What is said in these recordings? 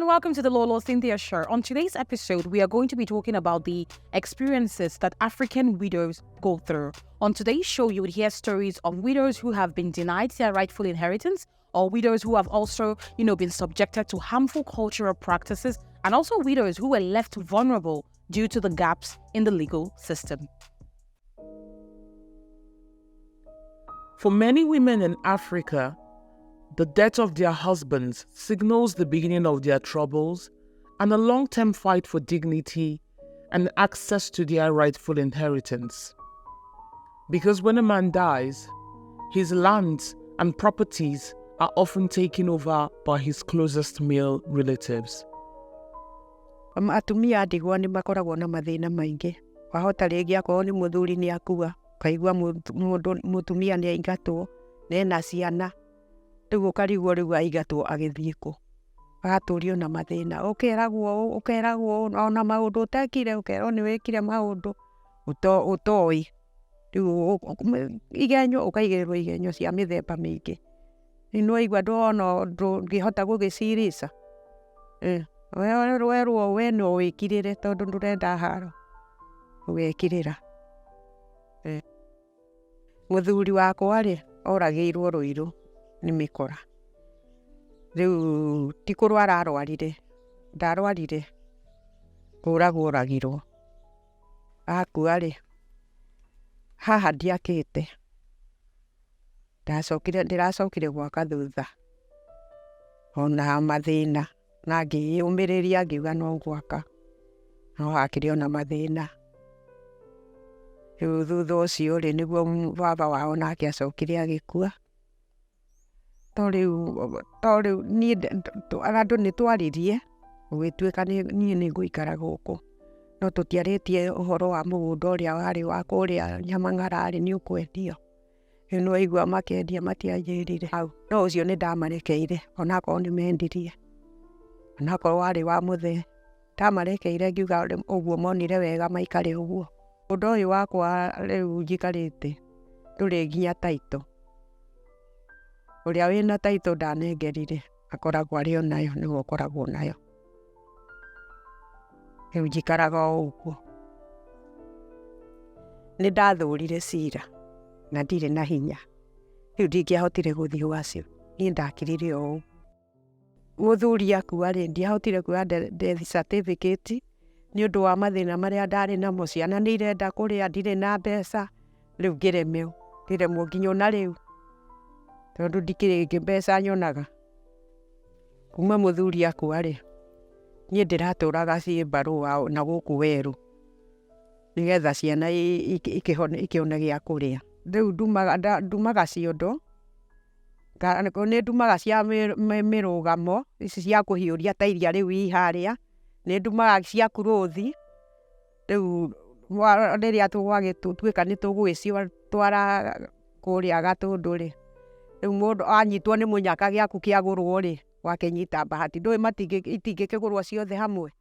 welcome to the Lolo Cynthia Show. On today's episode, we are going to be talking about the experiences that African widows go through. On today's show, you would hear stories of widows who have been denied their rightful inheritance, or widows who have also, been subjected to harmful cultural practices, and also widows who were left vulnerable due to the gaps in the legal system. For many women in Africa, the death of their husbands signals the beginning of their troubles and a long-term fight for dignity and access to their rightful inheritance. Because when a man dies, his lands and properties are often taken over by his closest male relatives. Atumia ndigwa nĩ makoragwo na mathĩna maingĩ. Wahota rĩngĩ akorwo nĩ mũthuri nĩ akua, kaigua mũtumia nĩ aingatwo, na ena ciana. Rĩu ũkarigwo rĩu aingatwo agĩthiĩ kũ. Agatũrio na mathĩna. Ũkeragwo ona maũndũ ũtekire, ũkerwo nĩ wĩkire maũndũ ũtoĩ. Rĩu igenyo ũkaigĩrĩrwo igenyo cia mĩthemba mĩingĩ. Nĩ waigua ndũngĩhota gũgĩcirica. Werwo we no wĩkirĩre tondũ ndũrenda haro. Ũgekirĩra. Mũthuri wakwa rĩ oragĩirwo Rũirũ nĩ mĩkora. Rĩu ti kũrwara arwarire. Ndarwarire. Kũragwo oragirwo. Akua rĩ haha ndiakĩte. Ndĩracokire gwaka thutha. Ona mathĩna. Na ngĩyũmĩrĩria ngiuga no gwaka. No hakĩrĩ ona mathĩna. Rĩu thutha ũcio rĩ nĩguo baba wao nake acokire agĩkua. Rĩu andũ nĩ twaririe gũgĩtuĩka niĩ nĩ ngũikara gũkũ. No tũtiarĩtie ũhoro wa mũgũnda ũrĩa warĩ wa kũrĩa Nyamang'ara nĩ ũkwendio. Rĩu nĩ waigua makĩendia matianjĩrire hau. No ũcio nĩ ndamarekeire onakorwo nĩ mendirie. Onakorwo warĩ wa mũthee. Ndamarekeire ngiuga ũguo monire wega maikare ũguo. Ũndũ ũyũ wakwa rĩu njikarĩte ndũrĩ nginya taito. Ũrĩa wĩna taito ndanengerire akoragwo arĩ o nayo nĩguo ũkoragwo nayo. Rĩu njikaraga o ũguo. Nĩ ndathũrire cira na ndirĩ na hinya. Rĩu ndingĩahotire gũthiĩ gwacio. Niĩ ndakirire o ũũ. Mũthuri akua rĩ ndiahotire kuoya death certificate nĩ ũndũ wa mathĩna marĩa ndarĩ namo. Ciana nĩ irenda kũrĩa, ndirĩ na mbeca. Rĩu ngĩremwo nginya ona rĩu. Tondũ ndikĩrĩ mbeca nyonaga. Kuma mũthuri akua rĩ niĩ ndĩratũraga ciĩ mbarũ na gũkũ werũ. Nĩgetha ciana ikĩone gĩa kũrĩa. Rĩu ndumaga ciondo. Nĩ ndumaga cia mĩrũgamo ici cia kũhiũria ta iria rĩu iharĩa. Nĩ ndumaga cia kurothi. Rĩu rĩrĩa twagĩtuĩka nĩ tũgũgĩcitwara kũrĩa Gatũndũ rĩ. Rĩu mũndũ anyitwo nĩ mũnyaka gĩaku kĩagũrwo rĩ wakĩnyita bahati. Ndũĩ itingĩkĩgũrwo ciothe hamwe.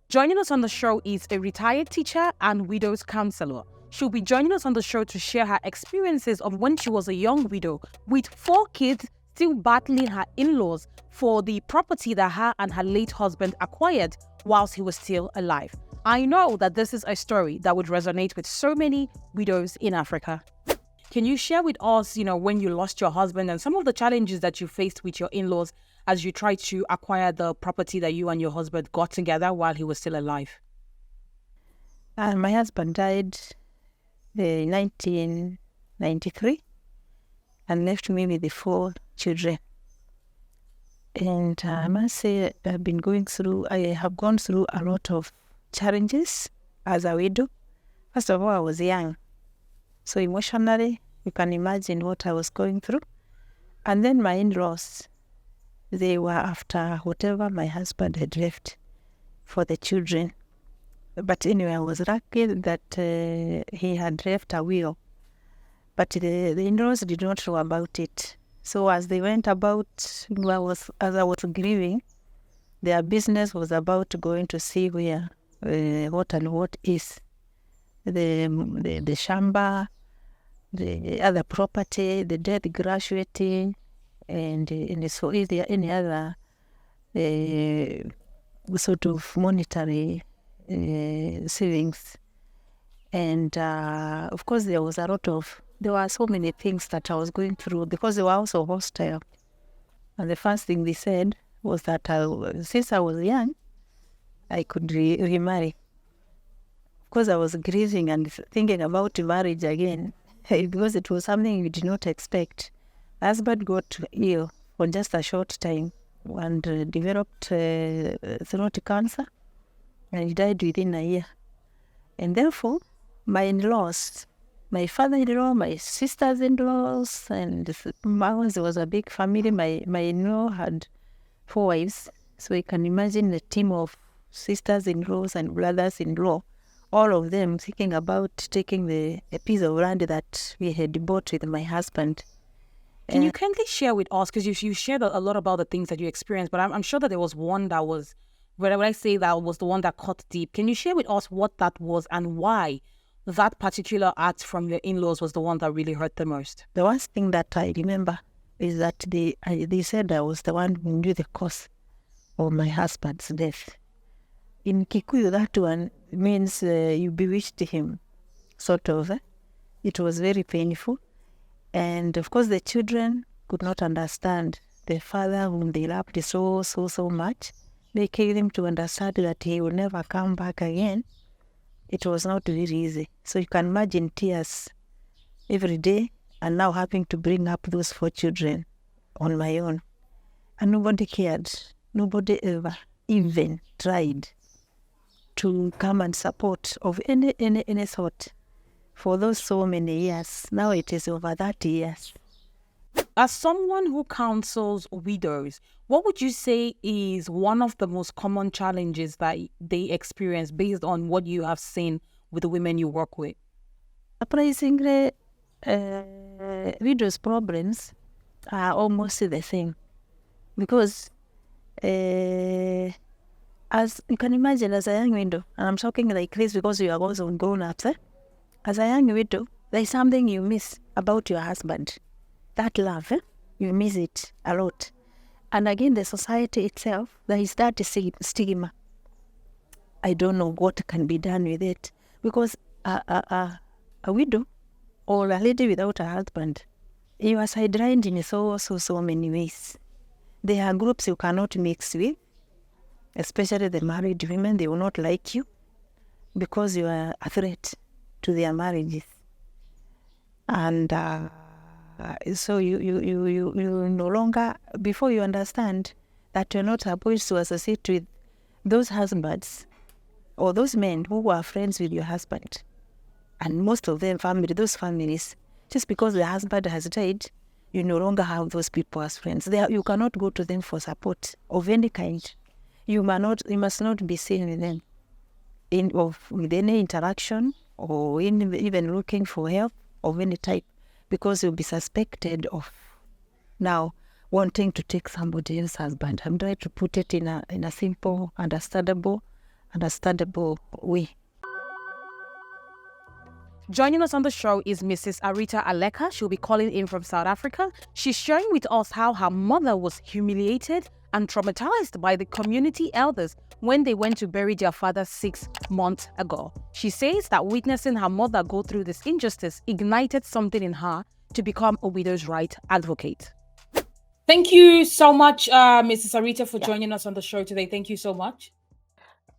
Joining us on the show is a retired teacher and widow's counselor. She'll be joining us on the show to share her experiences of when she was a young widow with 4 kids still battling her in-laws for the property that her and her late husband acquired whilst he was still alive. I know that this is a story that would resonate with so many widows in Africa. Can you share with us, when you lost your husband and some of the challenges that you faced with your in-laws as you tried to acquire the property that you and your husband got together while he was still alive? My husband died in 1993 and left me with the 4 children. And I must say I have gone through a lot of challenges as a widow. First of all, I was young. So emotionally, you can imagine what I was going through. And then my in-laws, they were after whatever my husband had left for the children. But anyway, I was lucky that he had left a will. But the in-laws did not know about it. So as they went about, as I was grieving, their business was about going to see where, what is the shamba, the other property, the debt graduating, and so is there any other sort of monetary savings. And of course, there were so many things that I was going through because they were also hostile. And the first thing they said was that since I was young, I could remarry. Of course, I was grieving and thinking about marriage again because it was something you did not expect. Husband got ill for just a short time and developed throat cancer, and he died within a year. And therefore, my in-laws, my father-in-law, my sisters-in-laws, and ours was a big family. My in-law had 4 wives, so you can imagine the team of sisters-in-laws and brothers-in-law, all of them thinking about taking a piece of land that we had bought with my husband. Can you kindly share with us, because you shared a lot about the things that you experienced, but I'm sure that there was one that was, when I say that was the one that cut deep, can you share with us what that was and why that particular act from your in-laws was the one that really hurt the most? The worst thing that I remember is that they said I was the one who knew the cause of my husband's death. In Kikuyu, that one means you bewitched him, sort of. It was very painful. And of course, the children could not understand the father whom they loved so much, making them to understand that he will never come back again. It was not very easy. So you can imagine tears every day, and now having to bring up those 4 children on my own. And nobody cared. Nobody ever even tried to come and support of any sort for those so many years. Now it is over 30 years. As someone who counsels widows, what would you say is one of the most common challenges that they experience based on what you have seen with the women you work with? Surprisingly, widows' problems are almost the same because as you can imagine, as a young widow, and I'm talking like this because you are also grown up, as a young widow, there is something you miss about your husband. That love, you miss it a lot. And again, the society itself, there is that stigma. I don't know what can be done with it because a widow or a lady without a husband, you are sidelined in so many ways. There are groups you cannot mix with, especially the married women. They will not like you because you are a threat to their marriages. And so you no longer, before you understand that you're not supposed to associate with those husbands or those men who are friends with your husband. And most of them, those families, just because the husband has died, you no longer have those people as friends. You cannot go to them for support of any kind. You must not be seen with them with any interaction or even looking for help of any type, because you'll be suspected of now wanting to take somebody else's husband. I'm trying to put it in a simple, understandable way. Joining us on the show is Mrs. Arita Aleka. She'll be calling in from South Africa. She's sharing with us how her mother was humiliated and traumatized by the community elders when they went to bury their father 6 months ago. She says that witnessing her mother go through this injustice ignited something in her to become a widow's right advocate. Thank you so much, Mrs. Arita, for joining us on the show today. Thank you so much.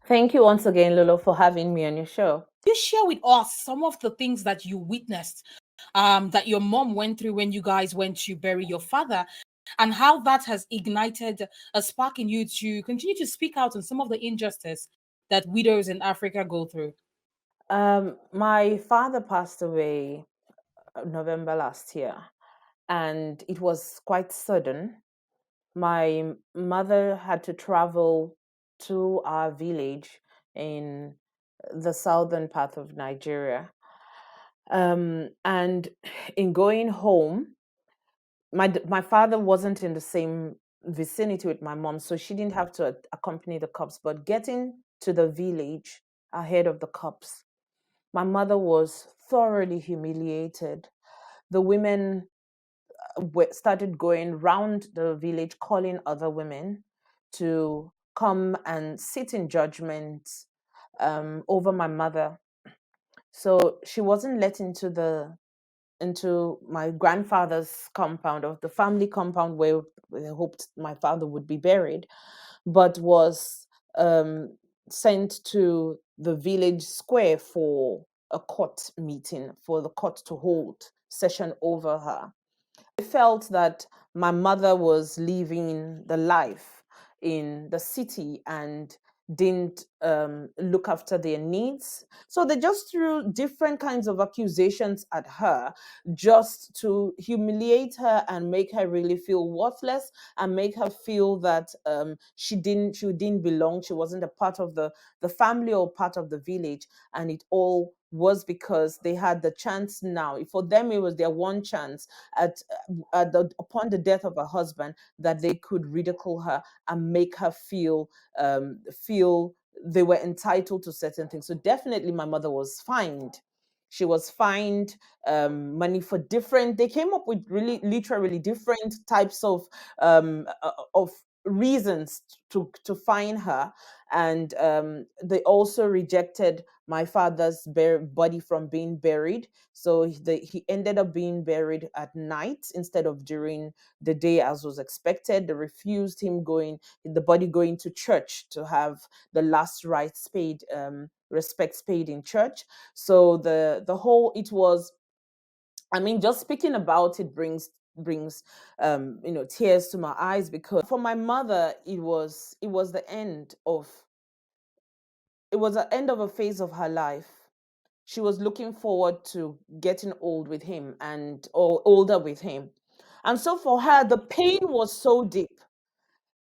Thank you once again, Lolo, for having me on your show. You share with us some of the things that you witnessed, that your mom went through when you guys went to bury your father, and how that has ignited a spark in you to continue to speak out on some of the injustice that widows in Africa go through. My father passed away November last year, and it was quite sudden. My mother had to travel to our village in the southern part of Nigeria. And in going home, my father wasn't in the same vicinity with my mom, so she didn't have to accompany the cops. But getting to the village ahead of the cops, my mother was thoroughly humiliated. the women started going round the village calling other women to come and sit in judgment over my mother. So she wasn't let into my grandfather's compound, or the family compound where they hoped my father would be buried, but was sent to the village square for a court meeting, for the court to hold session over her. I felt that my mother was living the life in the city and didn't look after their needs. So they just threw different kinds of accusations at her just to humiliate her and make her really feel worthless and make her feel that she didn't belong. She wasn't a part of the family or part of the village. And it all was because they had the chance now. For them, it was their one chance upon the death of her husband, that they could ridicule her and make her feel they were entitled to certain things. So definitely my mother was fined. She was fined money for different. They came up with really literally different types of reasons to fine her, and they also rejected my father's body from being buried. So he ended up being buried at night instead of during the day as was expected. They refused him the body going to church to have the last rites paid, respects paid in church. So the whole, it was, I mean, just speaking about it brings tears to my eyes, because for my mother it was the end of a phase of her life. She was looking forward to getting old with him, or older with him. And so for her, the pain was so deep.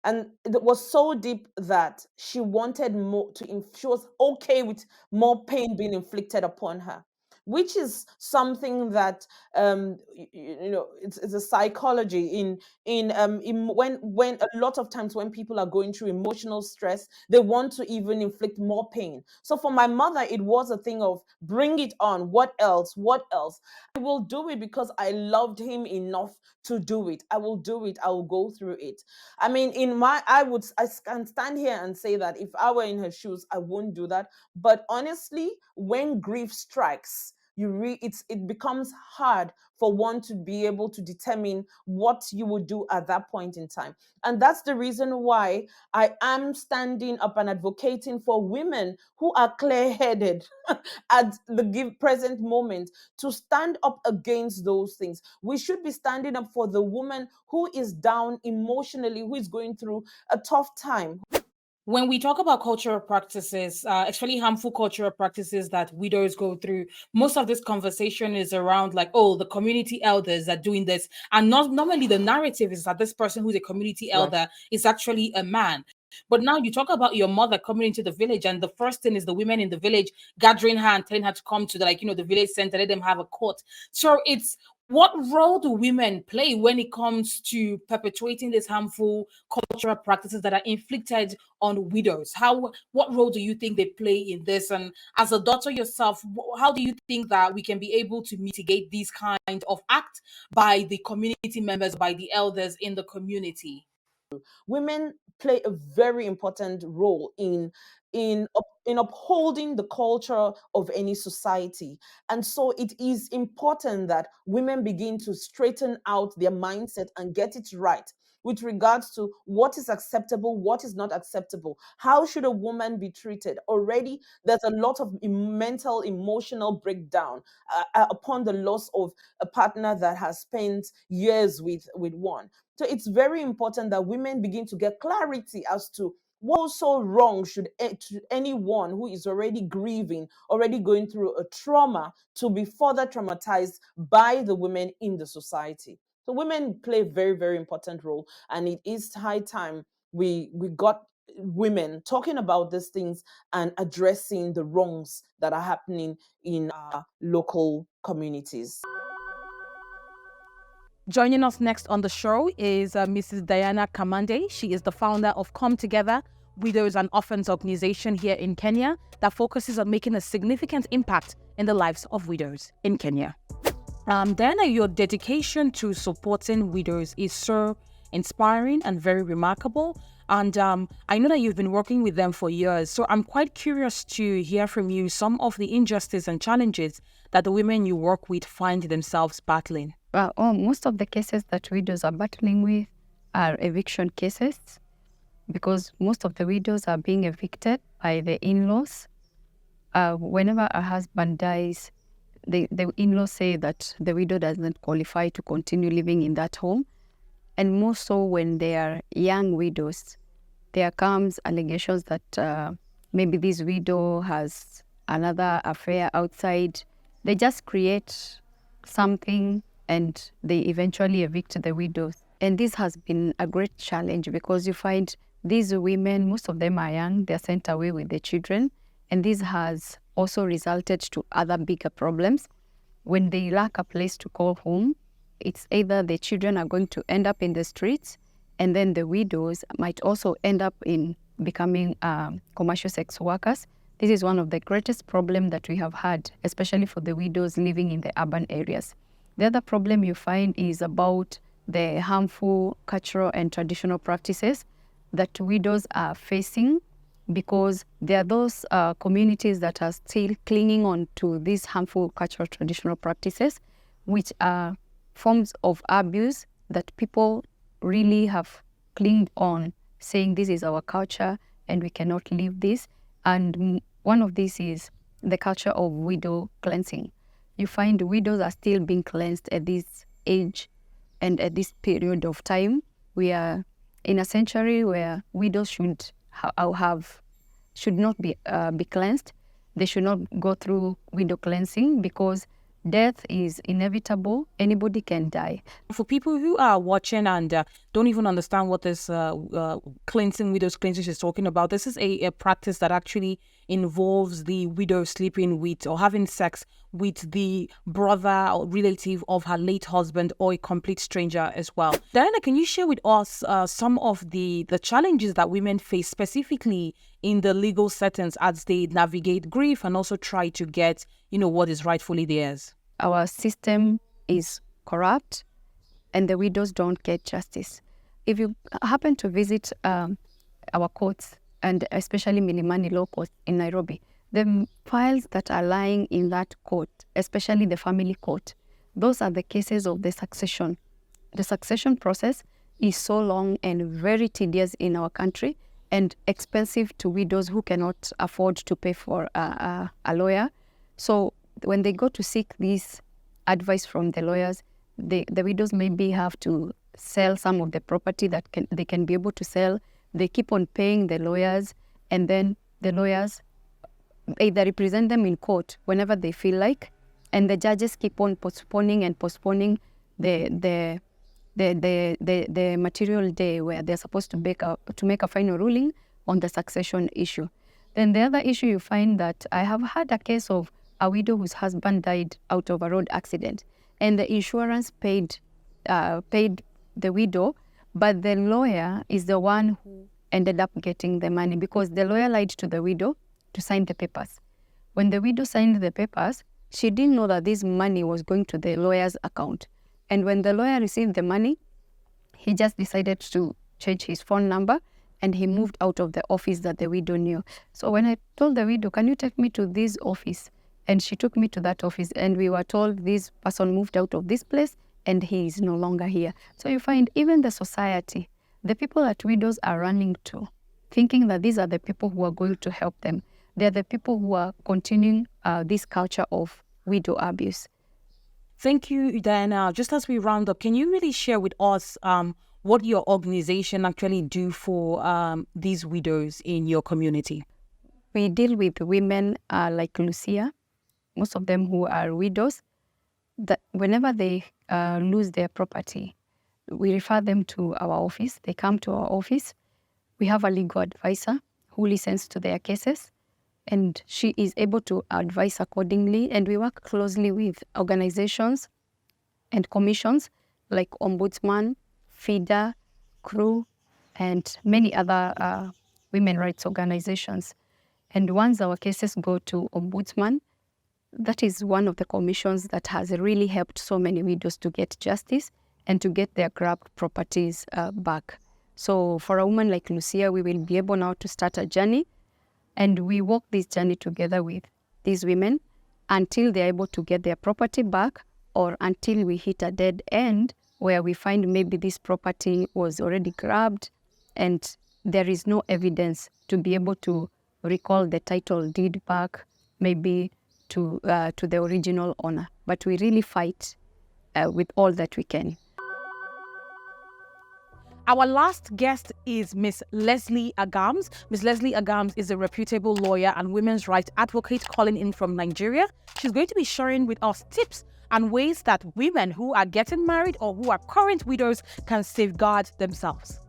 And it was so deep that she wanted more she was okay with more pain being inflicted upon her, which is something that it's a psychology when a lot of times when people are going through emotional stress, they want to even inflict more pain. So for my mother, it was a thing of bring it on. What else? I will do it because I loved him enough to do it. I will do it. I will go through it. I mean, I can stand here and say that if I were in her shoes, I wouldn't do that. But honestly, when grief strikes, it becomes hard for one to be able to determine what you would do at that point in time. And that's the reason why I am standing up and advocating for women who are clear-headed at the present moment, to stand up against those things. We should be standing up for the woman who is down emotionally, who is going through a tough time. When we talk about cultural practices, especially harmful cultural practices that widows go through, most of this conversation is around like, oh, the community elders are doing this. And not normally the narrative is that this person who's a community elder is actually a man. But now you talk about your mother coming into the village, and the first thing is the women in the village gathering her and telling her to come to the village center, let them have a court. So it's, what role do women play when it comes to perpetuating these harmful cultural practices that are inflicted on widows? What role do you think they play in this? And as a daughter yourself, how do you think that we can be able to mitigate these kind of acts by the community members, by the elders in the community? Women play a very important role in upholding the culture of any society. And so it is important that women begin to straighten out their mindset and get it right with regards to what is acceptable, what is not acceptable. How should a woman be treated? Already, there's a lot of mental, emotional breakdown upon the loss of a partner that has spent years with one. So it's very important that women begin to get clarity as to what also wrong to anyone who is already grieving, already going through a trauma, to be further traumatized by the women in the society. So women play a very, very important role, and it is high time we got women talking about these things and addressing the wrongs that are happening in our local communities. Joining us next on the show is Mrs. Diana Kamande. She is the founder of Come Together, Widows and Orphans organization here in Kenya that focuses on making a significant impact in the lives of widows in Kenya. Diana, your dedication to supporting widows is so inspiring and very remarkable. And I know that you've been working with them for years. So I'm quite curious to hear from you some of the injustice and challenges that the women you work with find themselves battling. Well, most of the cases that widows are battling with are eviction cases, because most of the widows are being evicted by the in-laws. Whenever a husband dies, the in-laws say that the widow doesn't qualify to continue living in that home. And more so when they are young widows, there comes allegations that maybe this widow has another affair outside. They just create something and they eventually evict the widows. And this has been a great challenge, because you find these women, most of them are young, they're sent away with the children. And this has also resulted to other bigger problems. When they lack a place to call home, it's either the children are going to end up in the streets, and then the widows might also end up in becoming commercial sex workers. This is one of the greatest problems that we have had, especially for the widows living in the urban areas. The other problem you find is about the harmful cultural and traditional practices that widows are facing, because there are those communities that are still clinging on to these harmful cultural traditional practices, which are forms of abuse that people really have clinged on, saying this is our culture and we cannot leave this. And one of these is the culture of widow cleansing. You find widows are still being cleansed at this age and at this period of time. We are in a century where widows should not be cleansed. They should not go through widow cleansing, because death is inevitable. Anybody can die. For people who are watching and don't even understand what this cleansing, widows cleansing is talking about, this is a practice that actually involves the widow sleeping with or having sex with the brother or relative of her late husband, or a complete stranger as well. Diana, can you share with us some of the challenges that women face specifically in the legal settings as they navigate grief and also try to get, what is rightfully theirs? Our system is corrupt and the widows don't get justice. If you happen to visit our courts, and especially Milimani Law Court in Nairobi, the files that are lying in that court, especially the family court, those are the cases of the succession. The succession process is so long and very tedious in our country and expensive to widows who cannot afford to pay for a lawyer. So when they go to seek this advice from the lawyers, the widows maybe have to sell some of the property that they can be able to sell. They keep on paying the lawyers, and then the lawyers either represent them in court whenever they feel like, and the judges keep on postponing the material day where they're supposed to make a final ruling on the succession issue. Then the other issue, you find that I have had a case of a widow whose husband died out of a road accident, and the insurance paid the widow, but the lawyer is the one who ended up getting the money, because the lawyer lied to the widow to sign the papers. When the widow signed the papers, she didn't know that this money was going to the lawyer's account. And when the lawyer received the money, he just decided to change his phone number, and he moved out of the office that the widow knew. So when I told the widow, can you take me to this office? And she took me to that office, and we were told this person moved out of this place and he is no longer here. So you find even the society, the people that widows are running to, thinking that these are the people who are going to help them. They're the people who are continuing this culture of widow abuse. Thank you, Diana. Just as we round up, can you really share with us what your organization actually do for these widows in your community? We deal with women like Lucia, most of them who are widows, that whenever they lose their property, we refer them to our office. They come to our office. We have a legal advisor who listens to their cases, and she is able to advise accordingly. And we work closely with organizations and commissions like Ombudsman, FIDA, CRU, and many other women rights organizations. And once our cases go to Ombudsman, that is one of the commissions that has really helped so many widows to get justice and to get their grabbed properties back. So for a woman like Lucia, we will be able now to start a journey, and we walk this journey together with these women until they're able to get their property back, or until we hit a dead end where we find maybe this property was already grabbed and there is no evidence to be able to recall the title deed back, maybe to the original owner. But we really fight with all that we can. Our last guest is Miss Leslie Agams. Miss Leslie Agams is a reputable lawyer and women's rights advocate calling in from Nigeria. She's going to be sharing with us tips and ways that women who are getting married or who are current widows can safeguard themselves.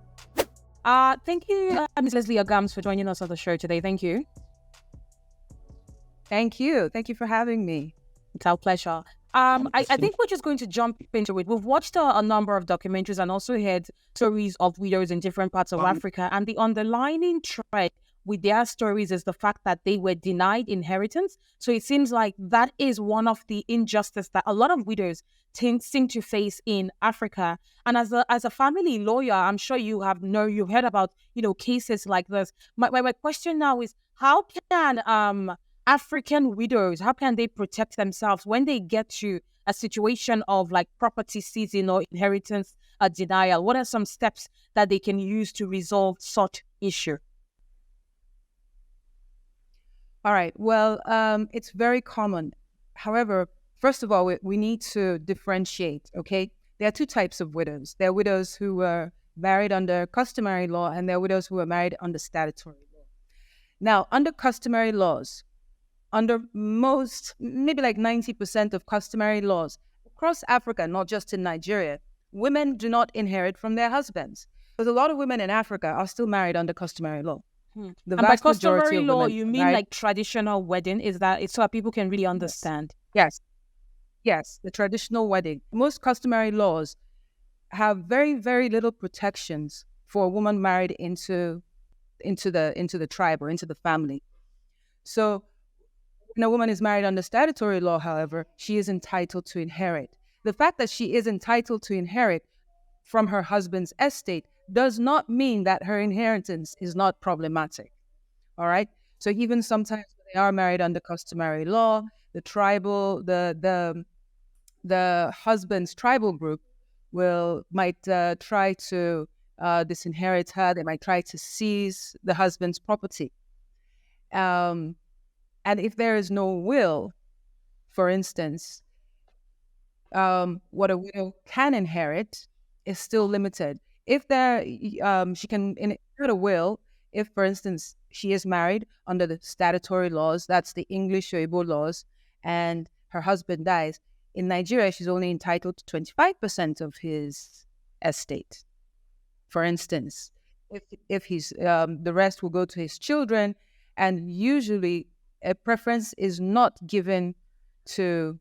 Thank you, Miss Leslie Agams, for joining us on the show today. Thank you. Thank you. Thank you for having me. It's our pleasure. I think we're just going to jump into it. We've watched a number of documentaries and also heard stories of widows in different parts of Africa. And the underlying thread with their stories is the fact that they were denied inheritance. So it seems like that is one of the injustices that a lot of widows seem to face in Africa. And as a family lawyer, I'm sure you've heard about cases like this. My question now is, how can African widows, how can they protect themselves when they get to a situation of like property seizing or inheritance denial? What are some steps that they can use to resolve such issue? All right. Well, it's very common. However, first of all, we need to differentiate, okay? There are two types of widows. There are widows who were married under customary law, and there are widows who were married under statutory law. Now, under customary laws, under most, maybe like 90% of customary laws across Africa, not just in Nigeria, women do not inherit from their husbands. Because a lot of women in Africa are still married under customary law. And by customary law, you mean like traditional wedding? Is that it's so that people can really understand? Yes, the traditional wedding. Most customary laws have very, very little protections for a woman married into the tribe or into the family. So when a woman is married under statutory law, however, she is entitled to inherit. The fact that she is entitled to inherit from her husband's estate does not mean that her inheritance is not problematic. All right? So even sometimes when they are married under customary law, the husband's tribal group might try to disinherit her. They might try to seize the husband's property. And if there is no will, for instance, what a widow can inherit is still limited. If she can inherit a will, if, for instance, she is married under the statutory laws, that's the English or Igbo laws, and her husband dies. In Nigeria, she's only entitled to 25% of his estate, for instance. If he's the rest will go to his children, and usually a preference is not given to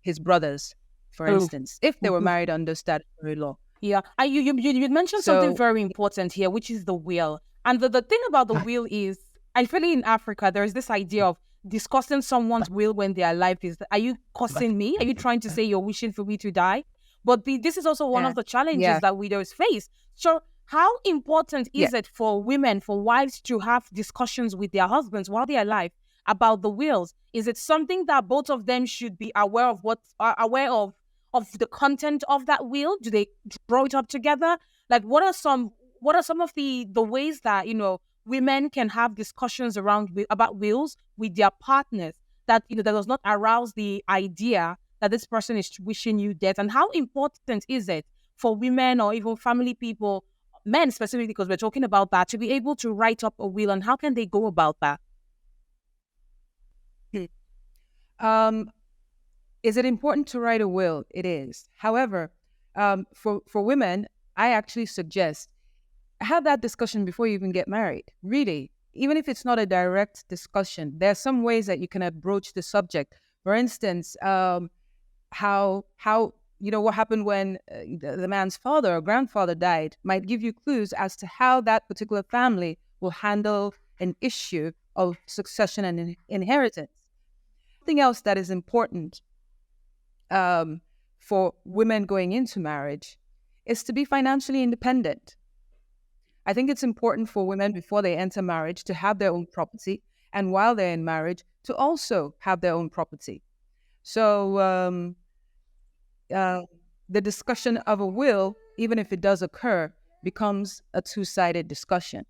his brothers, for instance, if they were married under statutory law. Yeah, you mentioned something very important here, which is the will. And the thing about the will is, I feel in Africa, there's this idea of discussing someone's will when they are alive. Are you cursing me? Are you trying to say you're wishing for me to die? But this is also one of the challenges that widows face. So how important is it for women, for wives, to have discussions with their husbands while they're alive about the wills? Is it something that both of them should be aware of the content of that will? Do they draw it up together? Like, what are some of the ways that women can have discussions about wills with their partners that that does not arouse the idea that this person is wishing you death? And how important is it for women or even family people, men specifically, because we're talking about that, to be able to write up a will, and how can they go about that? Is it important to write a will? It is. However, for women, I actually suggest have that discussion before you even get married. Really, even if it's not a direct discussion, there are some ways that you can approach the subject. For instance, how what happened when the man's father or grandfather died might give you clues as to how that particular family will handle an issue of succession and inheritance. Something else that is important for women going into marriage is to be financially independent. I think it's important for women before they enter marriage to have their own property, and while they're in marriage to also have their own property. So the discussion of a will, even if it does occur, becomes a two-sided discussion.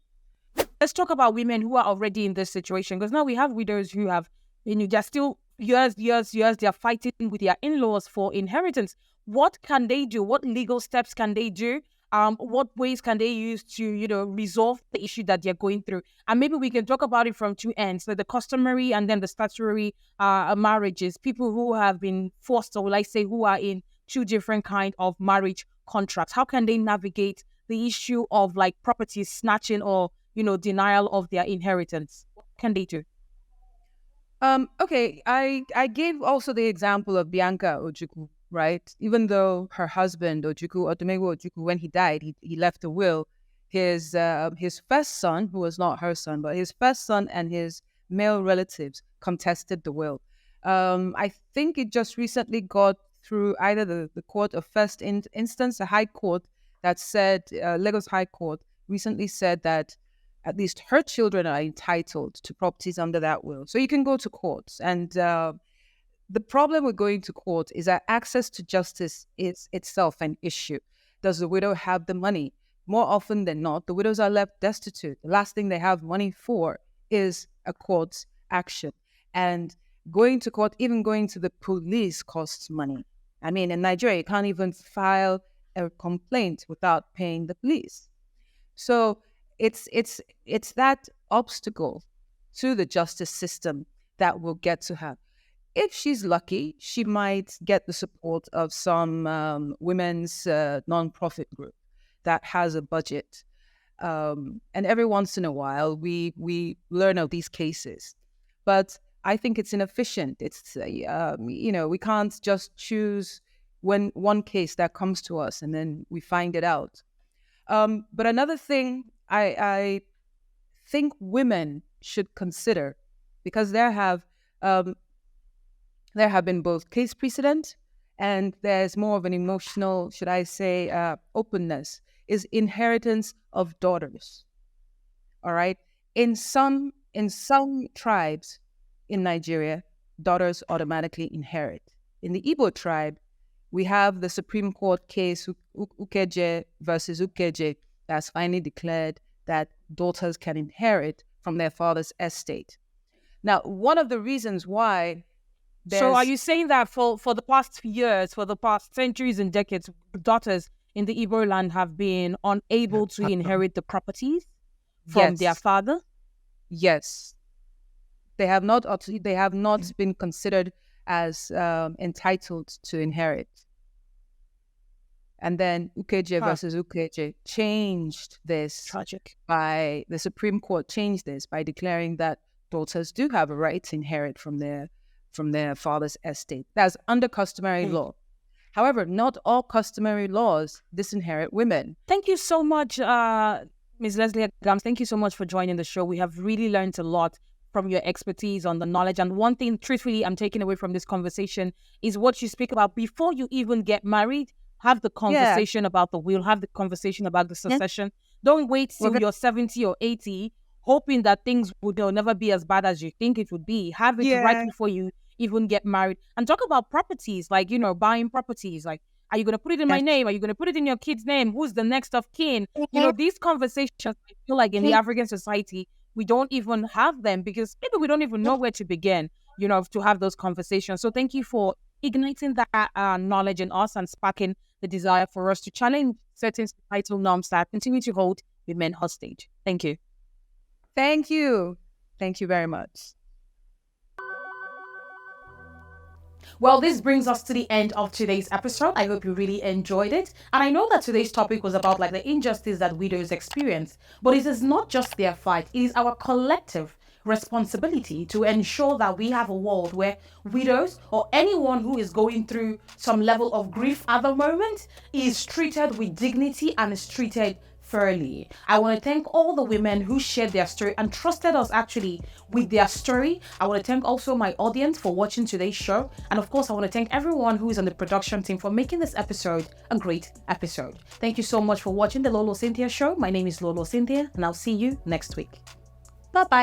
Let's talk about women who are already in this situation, because now we have widows who have, they're still years, they're fighting with their in-laws for inheritance. What can they do? What legal steps can they do? What ways can they use to, resolve the issue that they're going through? And maybe we can talk about it from two ends, like the customary and then the statutory marriages, people who have been forced, or like say, who are in two different kind of marriage contracts. How can they navigate the issue of like property snatching or, denial of their inheritance? What can they do? Okay, I gave also the example of Bianca Ojukwu, right? Even though her husband, Otomegwu Ojukwu, when he died, he left a will. His first son, who was not her son, but his first son and his male relatives contested the will. I think it just recently got through either the court of first instance, the High Court, that said, Lagos High Court recently said that at least her children are entitled to properties under that will. So you can go to courts. And the problem with going to court is that access to justice is itself an issue. Does the widow have the money? More often than not, the widows are left destitute. The last thing they have money for is a court's action. And going to court, even going to the police, costs money. I mean, in Nigeria, you can't even file a complaint without paying the police. So it's that obstacle to the justice system that will get to her. If she's lucky, she might get the support of some women's non-profit group that has a budget. And every once in a while, we learn of these cases. But I think it's inefficient. It's, we can't just choose one case that comes to us and then we find it out. But another thing I think women should consider, because there have been both case precedent and there's more of an emotional, should I say, openness, is inheritance of daughters. All right. In some tribes in Nigeria, daughters automatically inherit. In the Igbo tribe, we have the Supreme Court case Ukeje versus Ukeje that's finally declared that daughters can inherit from their father's estate. Now, one of the reasons why So are you saying that for the past years, for the past centuries and decades, daughters in the Igbo land have been unable to inherit the properties from their father? Yes. They have not been considered as entitled to inherit. And then Ukeje versus Ukeje changed this. Tragic. The Supreme Court changed this by declaring that daughters do have a right to inherit from their father's estate. That's under customary law. However, not all customary laws disinherit women. Thank you so much, Ms. Leslie Adams. Thank you so much for joining the show. We have really learned a lot from your expertise on the knowledge. And one thing, truthfully, I'm taking away from this conversation is what you speak about before you even get married. Have the conversation about the will. Have the conversation about the succession. Don't wait till you're 70 or 80, hoping that things will never be as bad as you think it would be. Have it right before you even get married. And talk about properties, like, buying properties. Like, are you going to put it in my name? Are you going to put it in your kid's name? Who's the next of kin? These conversations, I feel like in the African society, we don't even have them because maybe we don't even know where to begin, to have those conversations. So thank you for igniting that knowledge in us and sparking the desire for us to challenge certain societal norms that continue to hold women hostage. Thank you. Thank you. Thank you very much. Well, this brings us to the end of today's episode. I hope you really enjoyed it. And I know that today's topic was about the injustice that widows experience. But it is not just their fight. It is our collective responsibility to ensure that we have a world where widows or anyone who is going through some level of grief at the moment is treated with dignity and is treated fairly. I want to thank all the women who shared their story and trusted us actually with their story. I want to thank also my audience for watching today's show. And of course, I want to thank everyone who is on the production team for making this episode a great episode. Thank you so much for watching the Lolo Cynthia Show. My name is Lolo Cynthia, and I'll see you next week. Bye-bye.